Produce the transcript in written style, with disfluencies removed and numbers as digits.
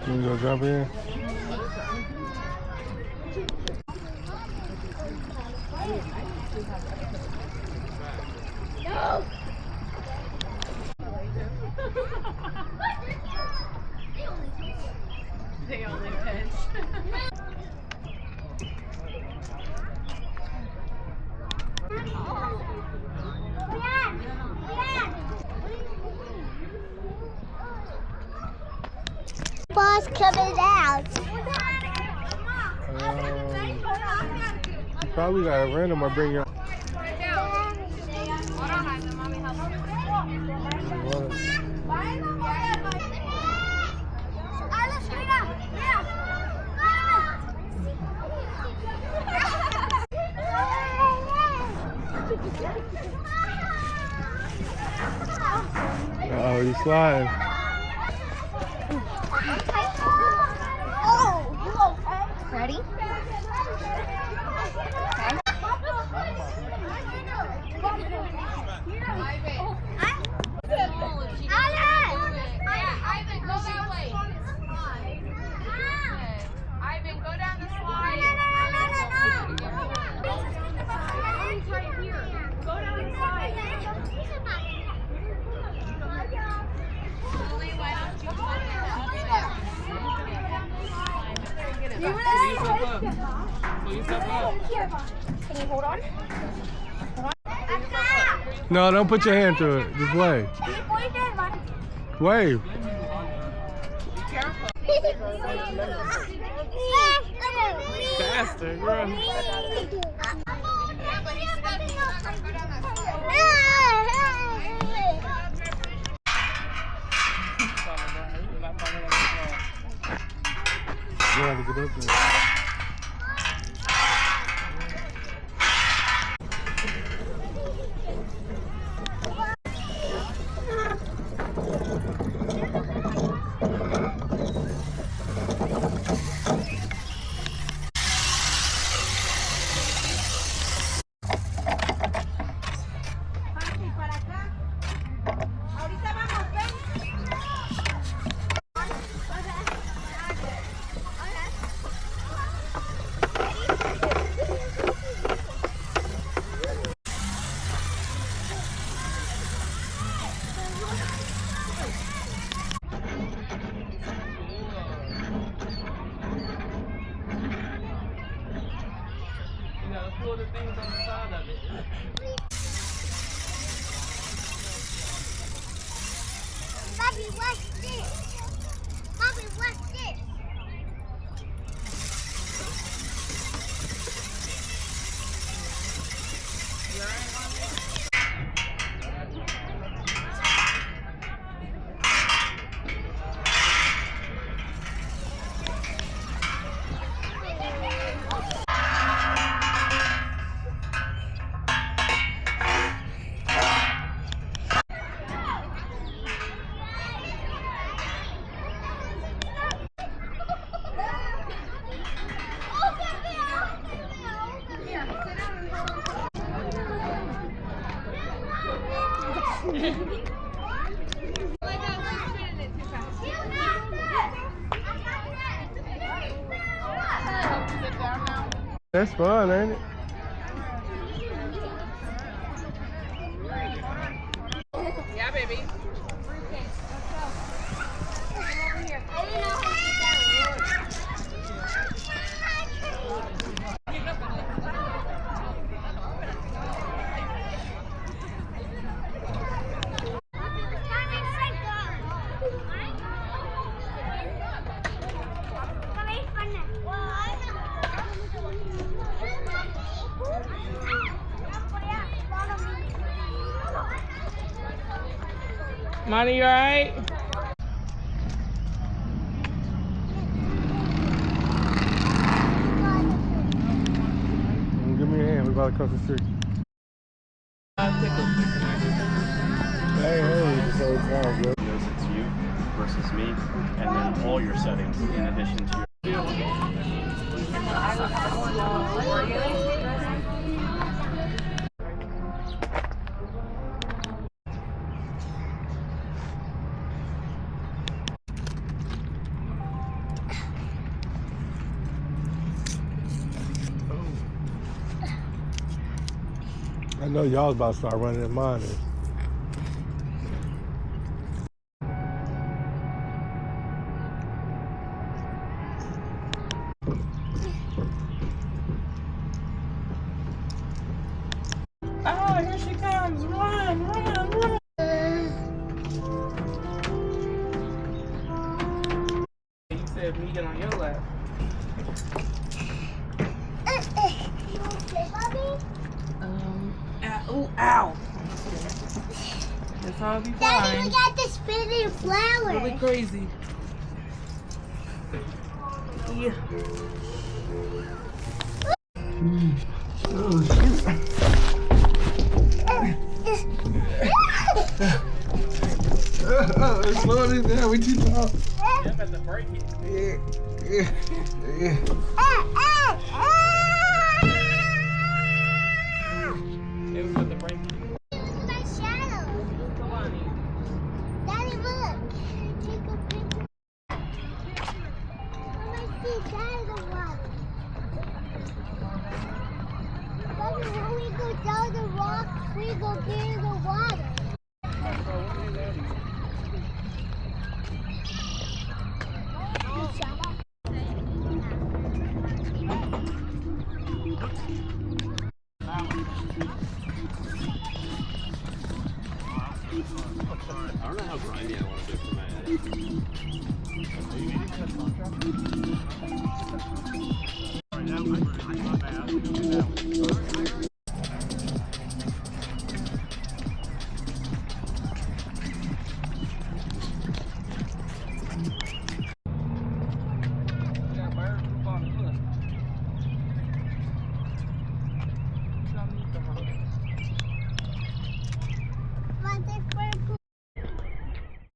You gonna jump in? No. They only pinch. Boss coming out. You probably got a random. I bring you. Oh, you sliding. Ready? Ivan, go that way. Ivan, go down the slide. Right here. Go down the slide. Lily, why don't you put it up? Can you hold on? No, don't put your hand through it. Just wave. Wave. Faster, girl. You have to get up there. Pull the things on the side of it. Bobby, what's this? Bobby, what's this? That's fun, ain't it? Yeah, baby. Monty, you alright? Give me a hand. We're about to cross the street. Hey, this whole time, bro. Knows it's you versus me, and then all your settings in addition to your. I know y'all about to start running in mine. Oh, here she comes. Run, run, run. You said me get on your lap. Okay, Bobby? Oh, ow. It's all be Daddy, we fine. got the spinning flower. Really crazy. Yeah. Slow it down. We too tall. Yeah, but the break it. Yeah. It was with the break it. Look at my shadow. Come on. Daddy, look. Take a picture. I see Daddy the water. Daddy, when we go down the rock, we go get the water. I don't know how grimy I want to do for my edit. Right now, my bad.